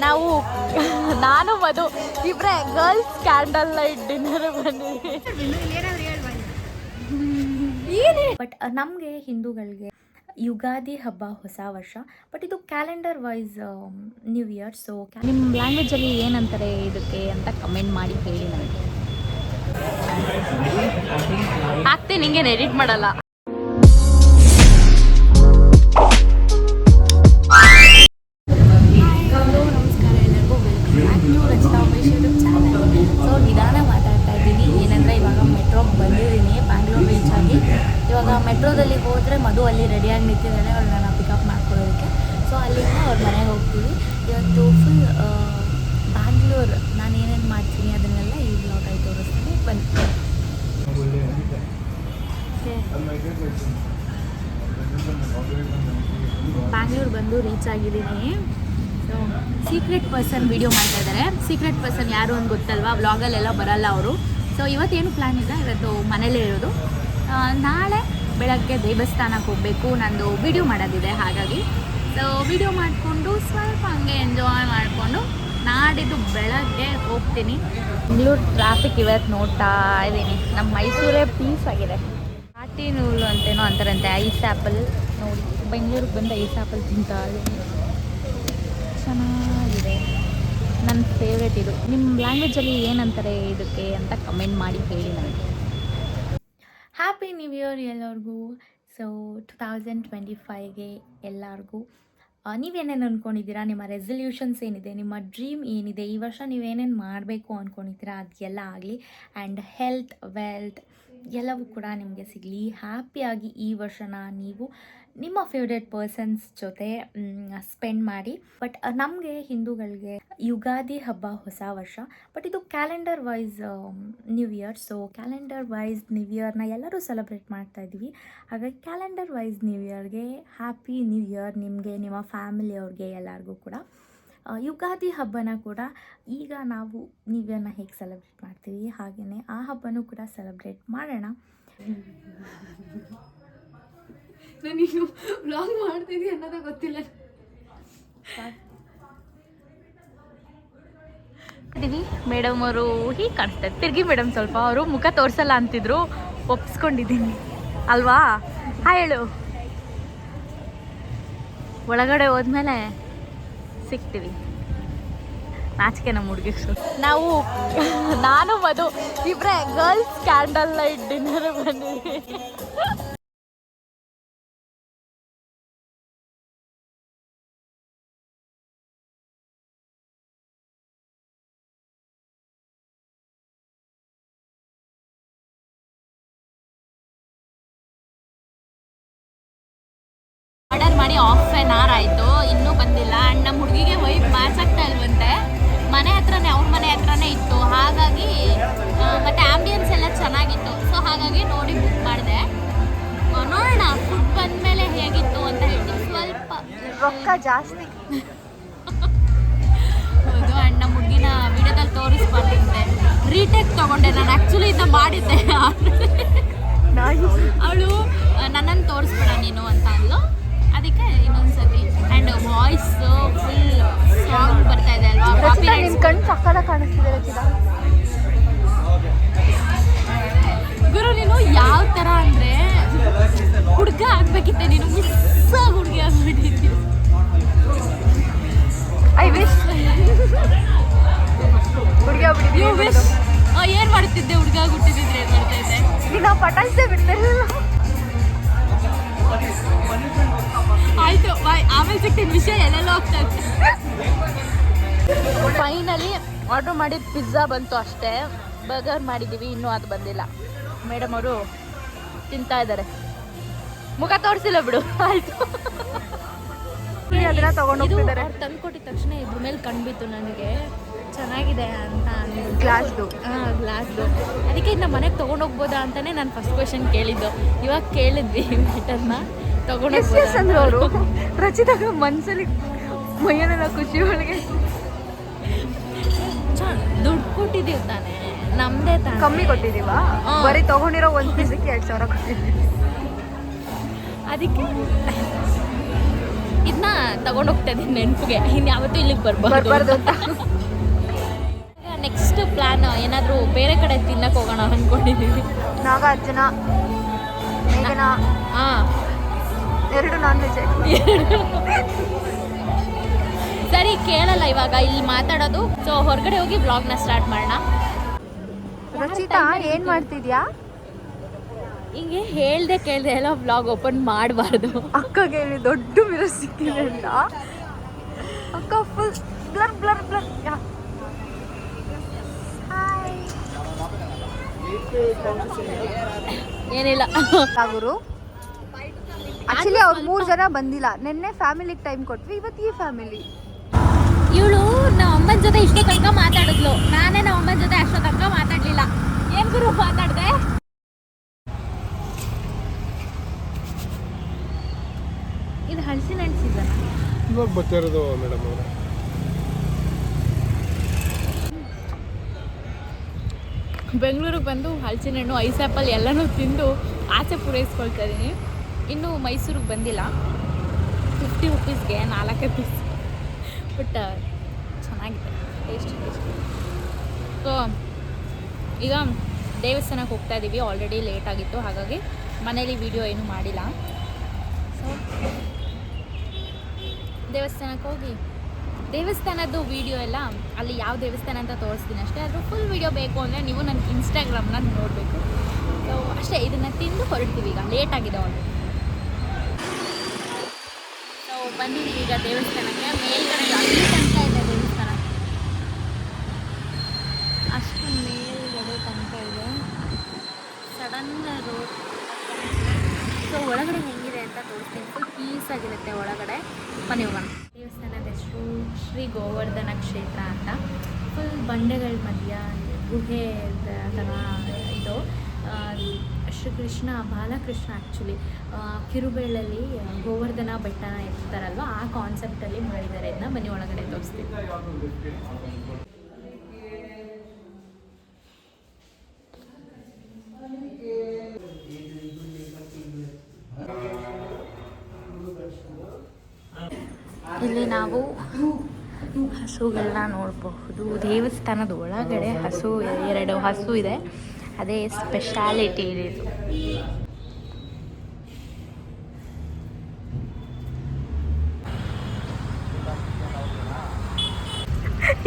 ನಾವು ನಾನು ಮಧು ಇಬ್ಬರೇ ಗರ್ಲ್ಸ್ ಕ್ಯಾಂಡಲ್ ಲೈಟ್ ಡಿನ್ನರ್ ಬಂದಿದ್ದೀವಿ. ಬಟ್ ನಮಗೆ ಹಿಂದೂಗಳಿಗೆ ಯುಗಾದಿ ಹಬ್ಬ ಹೊಸ ವರ್ಷ, ಬಟ್ ಇದು calendar wise new year. So ನಿಮ್ಮ ಲ್ಯಾಂಗ್ವೇಜಲ್ಲಿ ಏನಂತಾರೆ ಇದಕ್ಕೆ ಅಂತ ಕಮೆಂಟ್ ಮಾಡಿ ಹೇಳಿ ನನಗೆ. ಆಗ್ತೀನಿ, ನಿಂಗೇನು ಎಡಿಟ್ ಮಾಡಲ್ಲ. ಸೊ ನಿಧಾನ ಮಾತಾಡ್ತಾ ಇದ್ದೀನಿ, ಏನಂದರೆ ಇವಾಗ ಮೆಟ್ರೋಗೆ ಬಂದಿದ್ದೀನಿ, ಬ್ಯಾಂಗ್ಳೂರ್ ರೀಚ್ ಆಗಿ. ಇವಾಗ ಮೆಟ್ರೋದಲ್ಲಿ ಹೋದರೆ ಮಧು ಅಲ್ಲಿ ರೆಡಿಯಾಗಿ ನಿಂತಿದ್ದಾಳೆ, ಅವ್ರು ನಾನು ಪಿಕಪ್ ಮಾಡ್ಕೊಳ್ಳೋದಕ್ಕೆ. ಸೊ ಅಲ್ಲಿಂದ ಅವ್ರ ಮನೆಗೆ ಹೋಗ್ತೀವಿ. ಇವತ್ತು ಫುಲ್ ಬ್ಯಾಂಗ್ಳೂರ್ ನಾನು ಏನೇನು ಮಾಡ್ತೀನಿ ಅದನ್ನೆಲ್ಲ ಈ ಬ್ಲಾಗಲ್ಲಿ ತೋರಿಸ್ತೀನಿ, ಬನ್ನಿ. ಬ್ಯಾಂಗ್ಳೂರ್ ಬಂದು ರೀಚ್ ಆಗಿದ್ದೀನಿ. ಸೊ ಸೀಕ್ರೆಟ್ ಪರ್ಸನ್ ವೀಡಿಯೋ ಮಾಡ್ತಾ ಇದ್ದಾರೆ. ಸೀಕ್ರೆಟ್ ಪರ್ಸನ್ ಯಾರು ಅಂತ ಗೊತ್ತಲ್ವಾ, ವ್ಲಾಗಲ್ಲೆಲ್ಲ ಬರಲ್ಲ ಅವರು. ಸೊ ಇವತ್ತೇನು ಪ್ಲ್ಯಾನ್ ಇಲ್ಲ, ಇವತ್ತು ಮನೇಲೇ ಇರೋದು. ನಾಳೆ ಬೆಳಗ್ಗೆ ದೇವಸ್ಥಾನಕ್ಕೆ ಹೋಗಬೇಕು, ನಂದು ವೀಡಿಯೋ ಮಾಡೋದಿದೆ, ಹಾಗಾಗಿ ಸೊ ವೀಡಿಯೋ ಮಾಡಿಕೊಂಡು ಸ್ವಲ್ಪ ಹಂಗೆ ಎಂಜಾಯ್ ಮಾಡಿಕೊಂಡು ನಾಡಿದ್ದು ಬೆಳಗ್ಗೆ ಹೋಗ್ತೀನಿ. ಬೆಂಗಳೂರು ಟ್ರಾಫಿಕ್ ಇವತ್ತು ನೋಡ್ತಾ ಇದ್ದೀನಿ. ನಮ್ಮ ಮೈಸೂರೇ ಪೀಸ್ ಆಗಿದೆ. ಆಟಿ ನೂಲು ಅಂತೇನೋ ಅಂತಾರಂತೆ, ಐಸ್ ಆ್ಯಪಲ್ ನೋಡಿ. ಬೆಂಗಳೂರಿಗೆ ಬಂದು ಐಸ್ ಆ್ಯಪಲ್ ತಿಂತಾ ಇದ್ದೀನಿ, ಚೆನ್ನಾಗಿದೆ. ನನ್ನ ಫೇವ್ರೇಟ್ ಇದು. ನಿಮ್ಮ ಲ್ಯಾಂಗ್ವೇಜಲ್ಲಿ ಏನಂತಾರೆ ಇದಕ್ಕೆ ಅಂತ ಕಮೆಂಟ್ ಮಾಡಿ ಹೇಳಿ ನನಗೆ. ಹ್ಯಾಪಿ ನ್ಯೂ ಇಯರ್ ಎಲ್ಲರಿಗೂ. ಸೊ 2025ಗೆ ಎಲ್ಲರಿಗೂ ನೀವೇನೇನು ಅಂದ್ಕೊಂಡಿದ್ದೀರಾ, ನಿಮ್ಮ ರೆಸಲ್ಯೂಷನ್ಸ್ ಏನಿದೆ, ನಿಮ್ಮ ಡ್ರೀಮ್ ಏನಿದೆ, ಈ ವರ್ಷ ನೀವೇನೇನು ಮಾಡಬೇಕು ಅಂದ್ಕೊಂಡಿದ್ದೀರಾ ಅದೆಲ್ಲ ಆಗಲಿ. ಆ್ಯಂಡ್ ಹೆಲ್ತ್, ವೆಲ್ತ್ ಎಲ್ಲವೂ ಕೂಡ ನಿಮಗೆ ಸಿಗಲಿ. ಹ್ಯಾಪಿಯಾಗಿ ಈ ವರ್ಷನ ನೀವು ನಿಮ್ಮ ಫೇವ್ರೇಟ್ ಪರ್ಸನ್ಸ್ ಜೊತೆ ಸ್ಪೆಂಡ್ ಮಾಡಿ. ಬಟ್ ನಮಗೆ ಹಿಂದೂಗಳಿಗೆ ಯುಗಾದಿ ಹಬ್ಬ ಹೊಸ ವರ್ಷ, ಬಟ್ ಇದು calendar wise new year. So calendar wise new ಇಯರ್ನ ಎಲ್ಲರೂ ಸೆಲೆಬ್ರೇಟ್ ಮಾಡ್ತಾ ಇದ್ದೀವಿ. ಹಾಗಾಗಿ ಕ್ಯಾಲೆಂಡರ್ ವೈಸ್ ನ್ಯೂ ಇಯರ್ಗೆ ಹ್ಯಾಪಿ ನ್ಯೂ ಇಯರ್ ನಿಮಗೆ, ನಿಮ್ಮ ಫ್ಯಾಮಿಲಿಯವ್ರಿಗೆ ಎಲ್ಲರಿಗೂ ಕೂಡ. ಯುಗಾದಿ ಹಬ್ಬನ ಕೂಡ ಈಗ ನಾವು ನ್ಯೂ ಇಯರ್ನ ಹೇಗೆ ಸೆಲೆಬ್ರೇಟ್ ಮಾಡ್ತೀವಿ ಹಾಗೆಯೇ ಆ ಹಬ್ಬನೂ ಕೂಡ ಸೆಲೆಬ್ರೇಟ್ ಮಾಡೋಣ. ನಾನಿನ್ನು ವ್ಲಾಗ್ ಮಾಡ್ತಿದ್ದೆ ಅನ್ನೋದೇ ಗೊತ್ತಿಲ್ಲ. ಮೇಡಮ್ ಅವರು ಹೀಗೆ ಕಾಣಿಸ್ತಾರೆ. ತಿರ್ಗಿ ಮೇಡಮ್ ಸ್ವಲ್ಪ ಅವರು ಮುಖ ತೋರಿಸಲ್ಲ ಅಂತಿದ್ರು, ಒಪ್ಸ್ಕೊಂಡಿದ್ದೀನಿ ಅಲ್ವಾ. ಹೇಳು, ಒಳಗಡೆ ಹೋದ್ಮೇಲೆ ಸಿಗ್ತೀವಿ. ನಾಚಿಕೆ ನಮ್ಮ ಹುಡುಗಿರು. ನಾನು ಮಧು ಇಬ್ಬರೇ ಗರ್ಲ್ಸ್ ಕ್ಯಾಂಡಲ್ ಲೈಟ್ ಡಿನ್ನರ್ ಬಂದಿದ್ದೀವಿ. ಆರ್ಡರ್ ಮಾಡಿ ಹಾಫ್ ಆನ್ ಅವರ್ ಆಯಿತು, ಇನ್ನೂ ಬಂದಿಲ್ಲ. ಆ್ಯಂಡ್ ನಮ್ಮ ಹುಡುಗಿಗೆ ವೈಫ್ ಮ್ಯಾಚ್ ಆಗ್ತಾ ಇಲ್ವಂತೆ. ಮನೆ ಹತ್ರನೇ, ಅವ್ರ ಮನೆ ಹತ್ರನೇ ಇತ್ತು, ಹಾಗಾಗಿ ಮತ್ತು ಆ್ಯಂಬಿಯನ್ಸ್ ಎಲ್ಲ ಚೆನ್ನಾಗಿತ್ತು. ಸೊ ಹಾಗಾಗಿ ನೋಡಿ ಬುಕ್ ಮಾಡಿದೆ. ನೋಡೋಣ ಫುಡ್ ಬಂದಮೇಲೆ ಹೇಗಿತ್ತು ಅಂತ ಹೇಳ್ತೀನಿ. ಸ್ವಲ್ಪ ರೊಕ್ಕ ಜಾಸ್ತಿ ಹೌದು. ಆ್ಯಂಡ್ ನಮ್ಮ ಹುಡುಗಿನ ವಿಡಿಯೋದಲ್ಲಿ ತೋರಿಸ್ಬಾರ್ದಂತೆ, ರೀಟೇಕ್ ತೊಗೊಂಡೆ ನಾನು. ಆ್ಯಕ್ಚುಲಿ ಇದನ್ನ ಮಾಡಿದ್ದೆ, ಅವಳು ನನ್ನನ್ನು ತೋರಿಸ್ಬೇಡ ನೀನು ಅಂತ ಅಂದ್ಲು, ಅದಕ್ಕೆ ಇನ್ನೊಂದ್ಸತಿ. ಆ್ಯಂಡ್ ವಾಯ್ಸ್ ಫುಲ್ ಸಾಂಗ್ ಬರ್ತಾ ಇದೆ ಅಲ್ವಾ. ಕಣ್ಣು ಸಕ್ಕದ ಕಾಣಿಸ್ತಿದೆ ಗುರು. ನೀನು ಯಾವ ಥರ ಅಂದರೆ ಹುಡುಗ ಆಗ್ಬೇಕಿತ್ತೆ, ನೀನು ಮಿಸ್ ಹುಡುಗಿ ಆಗ್ಬಿಟ್ಟಿದ್ದಿ. ಐ ವಿಶ್ ಹುಡುಗಿ ಆಗ್ಬಿಟ್ಟಿದ್ವಿ. ಏನು ಮಾಡ್ತಿದ್ದೆ, ಹುಡುಗ ಹುಟ್ಟಿದ್ರೆ ಏನು ಮಾಡ್ತಾ ಇದ್ದೆ? ನಾವು ಪಟಾಯಿಸೇ ಬಿಡ್ತಿರಲಿಲ್ಲ. ಆಯಿತು ಬಾಯ್, ಆಮೇಲೆ ಸಿಗ್ತೀನಿ. ವಿಷಯ ಎಲ್ಲೆಲ್ಲ ಹೋಗ್ತಾ ಇತ್ತು. ಫೈನಲಿ ಆರ್ಡ್ರ್ ಮಾಡಿದ ಪಿಜ್ಜಾ ಬಂತು ಅಷ್ಟೇ. ಬರ್ಗರ್ ಮಾಡಿದ್ದೀವಿ, ಇನ್ನೂ ಅದು ಬಂದಿಲ್ಲ. ಮೇಡಮ್ ಅವರು ತಿಂತಾ ಇದ್ದಾರೆ, ಮುಖ ತೋರಿಸಿಲ್ಲ ಬಿಡು. ಆಯಿತು, ಅದನ್ನ ತೊಗೊಂಡು ಹೋಗ್ತಿದ್ದಾರೆ. ಅವ್ರು ತಂದು ಕೊಟ್ಟಿದ ತಕ್ಷಣ ಇದ್ರ ಮೇಲೆ ಕಂಡುಬಿತ್ತು ನನಗೆ ಚೆನ್ನಾಗಿದೆ ಅಂತ. ಗ್ಲಾಸ್ದು ಗ್ಲಾಸ್ದು, ಅದಕ್ಕೆ ನಮ್ಮ ಮನೆಗೆ ತೊಗೊಂಡೋಗ್ಬೋದಾ ಅಂತಲೇ ನಾನು ಫಸ್ಟ್ ಕ್ವೆಶನ್ ಕೇಳಿದ್ದು. ಇವಾಗ ಕೇಳಿದ್ವಿ ಮ್ಯಾಟರ್ನ ತೊಗೊಂಡೋಗ್ಬೋದು ಅವರು. ರಚಿತಾಗ ಮನಸ್ಸಲ್ಲಿ ಮೈಯನೆಲ್ಲ ಖುಷಿ ಒಳಗೆ. ದುಡ್ಡು ಕೊಟ್ಟಿದ್ದೀವಿ ತಾನೇ, ನಮ್ಮದೇ ತಾನೇ. ಕಮ್ಮಿ ಕೊಟ್ಟಿದ್ದೀವಾ? ಬರೀ ತೊಗೊಂಡಿರೋ ಒಂದು ಪೀಸಕ್ಕೆ 2,000 ಕೊಟ್ಟಿದ್ದೀವಿ. ಅದಕ್ಕೆ ಇದನ್ನ ತಗೊಂಡು ಹೋಗ್ತಾ ಇದ್ದೀನಿ ನೆನಪಿಗೆ, ಇನ್ನು ಯಾವತ್ತೂ ಇಲ್ಲಿಗೆ ಬರ್ಬಾರ್ದು ಅಂತ. ನೆಕ್ಸ್ಟ್ ಪ್ಲ್ಯಾನ್ ಏನಾದರೂ ಬೇರೆ ಕಡೆ ತಿನ್ನಕ್ಕೆ ಹೋಗೋಣ ಅಂದ್ಕೊಂಡಿದ್ದೀವಿ. ನಾಗಾರ್ಜುನ, ಮೇಘನಾ, ಹಾಂ 2 ನಾನ್ ವೆಜ್. ಸರಿ ಕೇಳಲ್ಲ ಇವಾಗ ಇಲ್ಲಿ ಮಾತಾಡೋದು. ಸೊ ಹೊರಗಡೆ ಹೋಗಿ ವ್ಲಾಗ್ನ ಸ್ಟಾರ್ಟ್ ಮಾಡೋಣ. ರಚಿತಾ ಏನು ಮಾಡ್ತಿದ್ಯಾ? ಹಿಂಗೆ ಹೇಳ್ದೆ ಕೇಳ್ದೆ ಎಲ್ಲ ವ್ಲಾಗ್ ಓಪನ್ ಮಾಡಬಾರ್ದು. ಅಕ್ಕಗೆ ಹೇಳಿ ದೊಡ್ಡ ಮಿರರ್ ಸಿಕ್ಕಿದೆ ಅಂತ. ಅಕ್ಕ ಫುಲ್ ಬ್ಲರ್ ಬ್ಲರ್ ಬ್ಲರ್. ಏನಿಲ್ಲ ಗುರು, ಆಕ್ಚುಲಿ ಅವ್ರು 3 ಜನ ಬಂದಿಲ್ಲ. ನಿನ್ನೆ ಫ್ಯಾಮಿಲಿಗೆ ಟೈಮ್ ಕೊಟ್ವಿ, ಇವತ್ತು ಈ ಫ್ಯಾಮಿಲಿ. ಇವಳು ನಮ್ಮ ಅಮ್ಮನ ಜೊತೆ ಇಷ್ಟೋ ತನಕ ಮಾತಾಡಿದ್ಲು, ನಾನೇ ನಮ್ಮ ಅಮ್ಮನ ಜೊತೆ ಅಷ್ಟೋ ತನಕ ಮಾತಾಡಲಿಲ್ಲ. ಏನು ಗುರು ಮಾತಾಡಿದೆ? ಇದು ಹಲಸಿನ ಹಣ್ಣು ಸೀಸನ್ ಇವಾಗ ಬರ್ತಾ ಇರೋದು ಮೇಡಮ್ ಅವರೇ. ಬೆಂಗಳೂರಿಗೆ ಬಂದು ಹಲಸಿನ ಹಣ್ಣು, ಐಸ್ ಆ್ಯಪಲ್ ಎಲ್ಲನೂ ತಿಂದು ಆಸೆ ಪೂರೈಸ್ಕೊಳ್ತಾ ಇದ್ದೀನಿ. ಇನ್ನೂ ಮೈಸೂರಿಗೆ ಬಂದಿಲ್ಲ. 50 ರುಪೀಸ್ಗೆ 4 ಪೀಸ್, ಬಟ್ ಚೆನ್ನಾಗಿದೆ, ಟೇಸ್ಟಿ. ಸೊ ಈಗ ದೇವಸ್ಥಾನಕ್ಕೆ ಹೋಗ್ತಾ ಇದ್ದೀವಿ. ಆಲ್ರೆಡಿ ಲೇಟ್ ಆಗಿತ್ತು, ಹಾಗಾಗಿ ಮನೇಲಿ ವಿಡಿಯೋ ಏನೂ ಮಾಡಿಲ್ಲ. ಸೊ ದೇವಸ್ಥಾನಕ್ಕೆ ಹೋಗಿ ದೇವಸ್ಥಾನದ್ದು ವೀಡಿಯೋ ಎಲ್ಲ ಅಲ್ಲಿ ಯಾವ ದೇವಸ್ಥಾನ ಅಂತ ತೋರಿಸ್ತೀನಿ ಅಷ್ಟೇ. ಅದ್ರ ಫುಲ್ ವೀಡಿಯೋ ಬೇಕು ಅಂದರೆ ನೀವು ನನ್ನ ಇನ್ಸ್ಟಾಗ್ರಾಮ್ನ ನೋಡಬೇಕು. ಸೊ ಅಷ್ಟೇ, ಇದನ್ನು ತಿಂದು ಹೊರಡ್ತೀವಿ. ಈಗ ಲೇಟ್ ಆಗಿದೆ ಆಲ್ರೆಡಿ. ಸೊ ಬಂದಿದ್ದೀವಿ ಈಗ ದೇವಸ್ಥಾನಕ್ಕೆ. ಮೇಲ್ಗಡೆ ಅಲ್ಲಿ ತನಕ ಇದೆ ದೇವಸ್ಥಾನ, ಅಷ್ಟು ಮೇಲ್ಗಡೆ ತನಕ ಇದೆ. Sudden road. ಸೊ ಒಳಗಡೆ ಹೆಂಗಿದೆ ಅಂತ ತೋರಿಸ್ತೀನಿ. ಫುಲ್ ಪೀಸ್ ಆಗಿರುತ್ತೆ ಒಳಗಡೆ. ಬನ್ನಿ ಹೋಗೋಣ. ದೇವಸ್ಥಾನದ ಹೆಸರು ಶ್ರೀ ಗೋವರ್ಧನ ಕ್ಷೇತ್ರ ಅಂತ. ಫುಲ್ ಬಂಡೆಗಳ ಮಧ್ಯ ಗುಹೆ ಥರ ಇದು. ಶ್ರೀಕೃಷ್ಣ, ಬಾಲಕೃಷ್ಣ ಆ್ಯಕ್ಚುಲಿ ಕಿರುಬೇಳಲ್ಲಿ ಗೋವರ್ಧನ ಬೆಟ್ಟನ ಎತ್ತಾರಲ್ವ, ಆ ಕಾನ್ಸೆಪ್ಟಲ್ಲಿ ಮಾಡಿದ್ದಾರೆ ಇದನ್ನ. ಬನ್ನಿ ಒಳಗಡೆ ತೋರಿಸ್ತೀನಿ. ಇಲ್ಲಿ ನಾವು ಹಸುಗಳನ್ನ ನೋಡಬಹುದು. ದೇವಸ್ಥಾನದ ಒಳಗಡೆ ಹಸು, 2 ಹಸು ಇದೆ. ಅದೇ ಸ್ಪೆಷಾಲಿಟಿ ಇದು.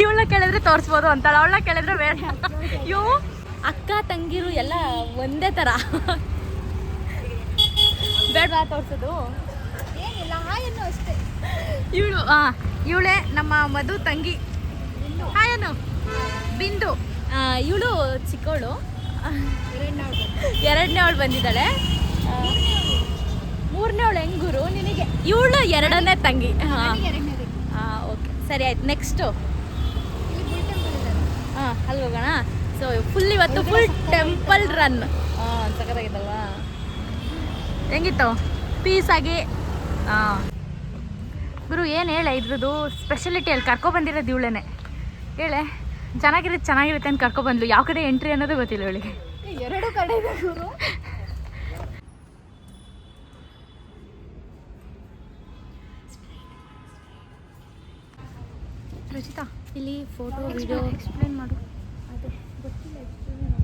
ಇವಳನ್ನ ಕೇಳಿದ್ರೆ ತೋರಿಸ್ಬೋದು ಅಂತಾಳೆ, ಅವಳನ್ನ ಕೇಳಿದ್ರೆ ಬೇಡ. ಇವು ಅಕ್ಕ ತಂಗಿರು ಎಲ್ಲ ಒಂದೇ ಥರ. ಬೇಡವಾ ತೋರಿಸೋದು? ಏನಿಲ್ಲ, ಹಾಯನ್ನು ಅಷ್ಟೇ. ಇವಳೇ ನಮ್ಮ ಮಧು ತಂಗಿ. ಹಾಯನು ಬಿಂದು. ಇವಳು ಚಿಕ್ಕವಳು, 2ನೇ ಅವಳು ಬಂದಿದ್ದಾಳೆ. 3ನೇ ಅವಳು ಹೆಂಗೂರು ನಿನಗೆ. ಇವಳು 2ನೇ ತಂಗಿ. ಹಾಂ ಓಕೆ, ಸರಿ ಆಯ್ತು. ನೆಕ್ಸ್ಟು ಅಲ್ಲಿ ಹೋಗೋಣ. ಸೊ ಫುಲ್ ಇವತ್ತು ಫುಲ್ ಟೆಂಪಲ್ ರನ್. ಸಖತ್ತಾಗಿತ್ತಲ್ವಾ? ಹೆಂಗಿತ್ತು? ಪೀಸಾಗಿ. ಗುರು ಏನು ಹೇಳೆ ಇದ್ರದ್ದು ಸ್ಪೆಷಾಲಿಟಿ? ಅಲ್ಲಿ ಕರ್ಕೊಬಂದಿರೋದು ಇವಳೇನೆ. ಹೇಳೆ, ಚೆನ್ನಾಗಿರುತ್ತೆ ಅಂತ ಕರ್ಕೊಬಂದ್ಲು. ಯಾವ ಕಡೆ ಎಂಟ್ರಿ ಅನ್ನೋದು ಗೊತ್ತಿಲ್ಲ ಇವಳಿಗೆ. 2 ಕಡೆ ಇದೆ ಗುರು. ರಚಿತಾ, ಇಲ್ಲಿ ಫೋಟೋ ವಿಡಿಯೋ ಎಕ್ಸ್ಪ್ಲೇನ್ ಮಾಡು. ಅದೇ ಗೊತ್ತಿಲ್ಲ.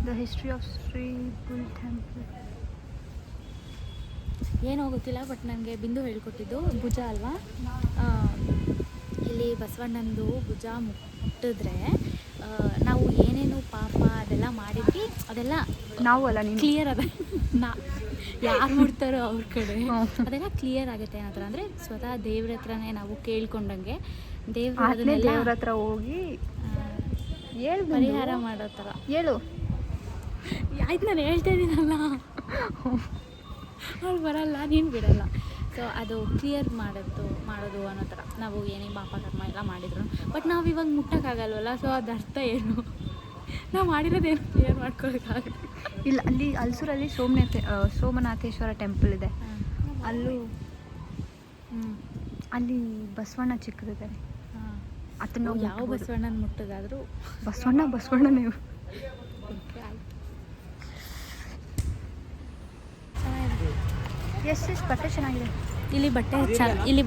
The history of Shri bull temple ಏನೋ ಗೊತ್ತಿಲ್ಲ, ಬಟ್ ನನಗೆ ಬಿಂದು ಹೇಳ್ಕೊಟ್ಟಿದ್ದು. ಭುಜ ಅಲ್ವಾ, ಇಲ್ಲಿ ಬಸವಣ್ಣಂದು ಭುಜ ಮುಟ್ಟಿದ್ರೆ ನಾವು ಏನೇನು ಪಾಪ ಅದೆಲ್ಲ ಮಾಡಿದ್ವಿ ಅದೆಲ್ಲ ನಾವು ಅಲ್ಲ ನೀನು ಕ್ಲಿಯರ್ ಅದ. ಯಾರು ಮುಡ್ತಾರೋ ಅವ್ರ ಕಡೆ ಅದೆಲ್ಲ ಕ್ಲಿಯರ್ ಆಗುತ್ತೆ. ಏನತ್ರ ಅಂದರೆ ಸ್ವತಃ ದೇವ್ರ ಹತ್ರನೇ ನಾವು ಕೇಳ್ಕೊಂಡಂಗೆ ದೇವ್ರ ಹತ್ರ ಹೋಗಿ ಹೇಳು, ಪರಿಹಾರ ಮಾಡೋ ಥರ ಹೇಳು. ಆಯ್ತು, ನಾನು ಹೇಳ್ತಾ ಇದ್ದೀನಲ್ಲ, ಅವ್ರು ಬರಲ್ಲ, ನೀನು ಬಿಡಲ್ಲ. ಸೊ ಅದು ಕ್ಲಿಯರ್ ಮಾಡೋದು ಅನ್ನೋ ಥರ ನಾವು ಏನೇ ಪಾಪ ಕರ್ಮ ಎಲ್ಲ ಮಾಡಿದ್ರು. ಬಟ್ ನಾವು ಇವಾಗ ಮುಟ್ಟೋಕ್ಕಾಗಲ್ವಲ್ಲ. ಸೊ ಅದು ಅರ್ಥ ಏನು? ನಾವು ಮಾಡಿರೋದೇನು ಕ್ಲಿಯರ್ ಮಾಡ್ಕೊಳಕ್ಕಾಗಲ್ಲ. ಇಲ್ಲ, ಅಲ್ಲಿ ಹಲ್ಸೂರಲ್ಲಿ ಸೋಮನಾಥೇಶ್ವರ ಟೆಂಪಲ್ ಇದೆ. ಅಲ್ಲೂ ಅಲ್ಲಿ ಬಸವಣ್ಣ ಚಿಕ್ಕದಿದ್ದಾರೆ. ಅದನ್ನ ಯಾವ ಬಸವಣ್ಣನ ಮುಟ್ಟೋದಾದರೂ ಬಸವಣ್ಣ ನೀವು ಚೆನ್ನಾಗಿದೆ. ಎಸ್ ಬಟ್ಟೆ ಚೆನ್ನಾಗಿದೆ. ಇಲ್ಲಿ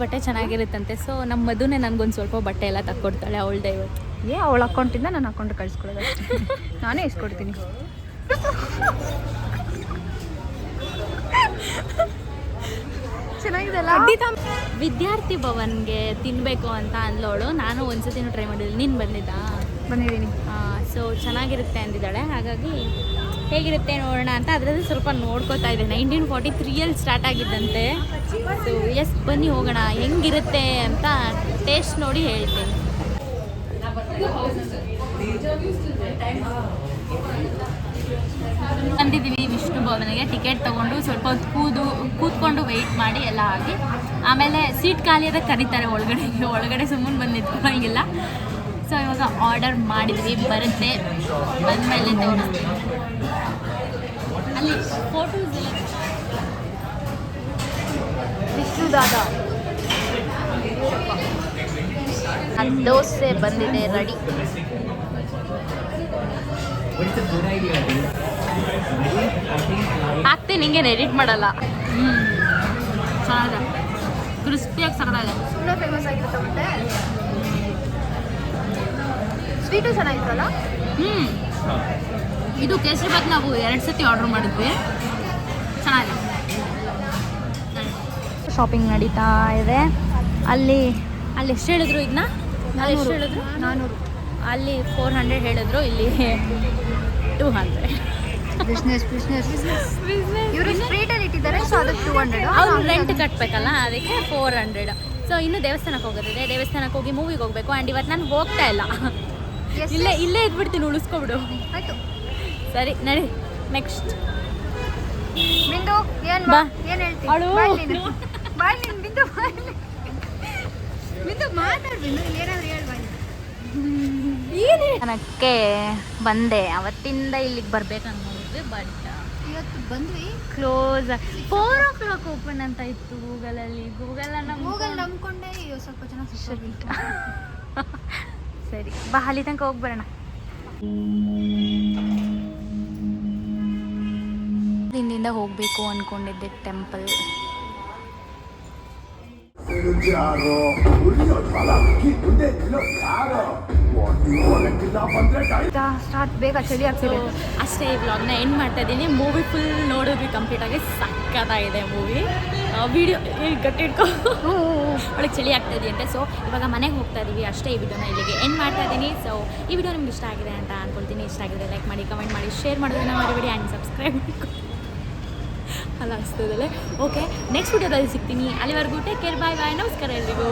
ಬಟ್ಟೆ ಚೆನ್ನಾಗಿರುತ್ತಂತೆ. ಸೊ ನಮ್ಮ ಮದುನೇ ನನಗೊಂದು ಸ್ವಲ್ಪ ಬಟ್ಟೆ ಎಲ್ಲ ತಕ್ಕೊಡ್ತಾಳೆ ಅವಳದೇ ಇವತ್ತು. ಅವಳ ಅಕೌಂಟಿಂದ ನನ್ನ ಅಕೌಂಟ್ ಕಳಿಸ್ಕೊಳ್ಳೋದು ನಾನೇ ಇಸ್ಕೊಡ್ತೀನಿ. ಚೆನ್ನಾಗಿದೆಲ್ಲ. ವಿದ್ಯಾರ್ಥಿ ಭವನ್ಗೆ ತಿನ್ನಬೇಕು ಅಂತ ಅಂದ್ಲೋಳು. ನಾನು ಒಂದ್ಸತಿನೂ ಟ್ರೈ ಮಾಡಿದ್ದೀನಿ. ನೀನು ಬಂದಿದ್ದೀನಿ. ಸೊ ಚೆನ್ನಾಗಿರುತ್ತೆ ಅಂದಿದ್ದಾಳೆ. ಹಾಗಾಗಿ ಹೇಗಿರುತ್ತೆ ನೋಡೋಣ ಅಂತ ಅದರಲ್ಲಿ ಸ್ವಲ್ಪ ನೋಡ್ಕೋತಾ ಇದೆ. 1943 ಸ್ಟಾರ್ಟ್ ಆಗಿದ್ದಂತೆ. ಸೊ ಎಸ್, ಬನ್ನಿ ಹೋಗೋಣ. ಹೆಂಗಿರುತ್ತೆ ಅಂತ ಟೇಸ್ಟ್ ನೋಡಿ ಹೇಳ್ತೀನಿ. ಬಂದಿದ್ದೀವಿ ವಿಷ್ಣು ಭವನಿಗೆ. ಟಿಕೆಟ್ ತೊಗೊಂಡು ಸ್ವಲ್ಪ ಹೊತ್ತು ಕೂತ್ಕೊಂಡು ವೆಯ್ಟ್ ಮಾಡಿ ಎಲ್ಲ ಆಗಿ ಆಮೇಲೆ ಸೀಟ್ ಖಾಲಿ ಆದಾಗ ಕರೀತಾರೆ ಒಳಗಡೆ ಸುಮ್ಮನೆ ಬಂದು ನಿಂತ್ಕೊಳ್ಳೋಂಗಿಲ್ಲ. ಸೊ ಇವಾಗ ಆರ್ಡರ್ ಮಾಡಿದ್ವಿ, ಬರುತ್ತೆ. ಬಂದಮೇಲೆ ತೋರಿಸ್ತೀವಿ. ಅಲ್ಲಿ ಫೋಟೋಸ್ ಎಲ್ಲ ವಿಷ್ಣುದಾದ ದೋಸೆ ಬಂದಿದೆ ರೆಡಿ. ಹಾಕ್ತೀನಿ, ಹಿಂಗೇನು ಎಡಿಟ್ ಮಾಡಲ್ಲ. ಚೆನ್ನಾಗಿದೆ, ಕ್ರಿಸ್ಪಿಯಾಗಿ ಸಕ್ಕತ್ತಾಗಿದೆ. ಸುಮ್ಮನೆ ಫೇಮಸ್ ಆಗಿರುತ್ತೆ ಮತ್ತೆ. ಸ್ವೀಟು ಚೆನ್ನಾಗಿತ್ತಲ್ಲ. ಇದು ಕೇಸರಿ ಬಾತ್ ನಾವು 2 ಸತಿ ಆರ್ಡರ್ ಮಾಡಿದ್ವಿ. ಚೆನ್ನಾಗಿದೆ. ಶಾಪಿಂಗ್ ನಡೀತಾ ಇದೆ. ಅಲ್ಲಿ ಎಷ್ಟು ಹೇಳಿದ್ರು ಇದನ್ನ? ಎಷ್ಟು ಹೇಳಿದ್ರು? 400. ಅಲ್ಲಿ 400 ಹೇಳಿದ್ರು, ಇಲ್ಲಿ 200. ಬಿಸ್ನೆಸ್ ಇವರು ಸ್ಟ್ರೀಟಲ್ಲಿ ಇಟ್ಟಿದ್ದಾರೆ. ಸೊ ಅದಕ್ಕೆ 200. ಅವ್ರು ರೆಂಟ್ ಕಟ್ಟಬೇಕಲ್ಲ, ಅದಕ್ಕೆ 400. ಸೊ ಇನ್ನು ದೇವಸ್ಥಾನಕ್ಕೆ ಹೋಗೋದಿದೆ. ದೇವಸ್ಥಾನಕ್ಕೆ ಹೋಗಿ ಮೂವಿಗೆ ಹೋಗಬೇಕು. ಆ್ಯಂಡ್ ಇವತ್ತು ನಾನು ಹೋಗ್ತಾ ಇಲ್ಲ, ಇಲ್ಲೇ ಇದ್ಬಿಡ್ತೀನಿ. ಉಳಿಸ್ಕೊಬಿಡು. ಆಯ್ತು, ಸರಿ ನಡಿ. ನೆಕ್ಸ್ಟ್ ಬಿಂದು ಏನು ಬಾ. ಏನು ಹೇಳ್ತೀನಿ? ಅವಳು ಬಿಂದು ಮಾತಾಡ್ ಬಿಂದು, ಇಲ್ಲಿ ಏನಾದ್ರು ಹೇಳ್ಬಾಯಿ. ದೇವಸ್ಥಾನಕ್ಕೆ ಬಂದೆ. ಅವತ್ತಿಂದ ಇಲ್ಲಿಗೆ ಬರ್ಬೇಕು ಅನ್ಕೊಂಡಿದ್ವಿ, ಬಟ್ ಇವತ್ತು ಬಂದ್ವಿ. ಕ್ಲೋಸ್. 4 o'clock ಓಪನ್ ಅಂತ ಇತ್ತು ಗೂಗಲಲ್ಲಿ. ಗೂಗಲ್ ನಂಬ್ಕೊಂಡೆ ಸ್ವಲ್ಪ ಜನ ಸಿಕ್ಕಿಬಿಟ್ಟು. ಸರಿ ಬಾ, ಅಲ್ಲಿ ತನಕ ಹೋಗಿ ಬರೋಣ. ಇಲ್ಲಿಂದ ಹೋಗಬೇಕು ಅಂದ್ಕೊಂಡಿದ್ದೆ ಟೆಂಪಲ್. ಸ್ಟಾರ್ಟ್ ಬೇಗ ಚಳಿ ಆಗ್ತಿದೆ. ಅಷ್ಟೇ ಈ ವ್ಲಾಗ್ನ ಎಂಡ್ ಮಾಡ್ತಾ ಇದ್ದೀನಿ. ಮೂವಿ ಫುಲ್ ನೋಡಿದ್ವಿ ಕಂಪ್ಲೀಟಾಗಿ. ಸಕ್ಕತ್ತಾಗಿದೆ ಮೂವಿ. ವಿಡಿಯೋ ಗಟ್ಟಿ ಇಟ್ಕೊ, ಒಳಗೆ ಚಳಿ ಆಗ್ತಾಯಿದೆ ಅಂತೆ. ಸೊ ಇವಾಗ ಮನೆಗೆ ಹೋಗ್ತಾ ಇದ್ದೀವಿ. ಅಷ್ಟೇ ಈ ವಿಡಿಯೋನ ಇಲ್ಲಿಗೆ ಎಂಡ್ ಮಾಡ್ತಾ ಇದ್ದೀನಿ. ಸೊ ಈ ವಿಡಿಯೋ ನಿಮ್ಗೆ ಇಷ್ಟ ಆಗಿದೆ ಅಂತ ಅಂದ್ಕೊಳ್ತೀನಿ. ಇಷ್ಟ ಆಗಿದೆ ಲೈಕ್ ಮಾಡಿ, ಕಮೆಂಟ್ ಮಾಡಿ, ಶೇರ್ ಮಾಡೋದನ್ನ ಮರಿಬೇಡಿ. ಆ್ಯಂಡ್ ಸಬ್ಸ್ಕ್ರೈಬ್ ಅಲ್ಲ ಅನಿಸ್ತದಲ್ಲೇ. ಓಕೆ, ನೆಕ್ಸ್ಟ್ ವಿಡಿಯೋದಲ್ಲಿ ಸಿಗ್ತೀನಿ. ಅಲ್ಲಿವರೆಗೂ ಟೇಕ್ ಕೇರ್, ಬಾಯ್ ಬಾಯ್, ನಮಸ್ಕಾರ ಎಲ್ರಿಗೂ.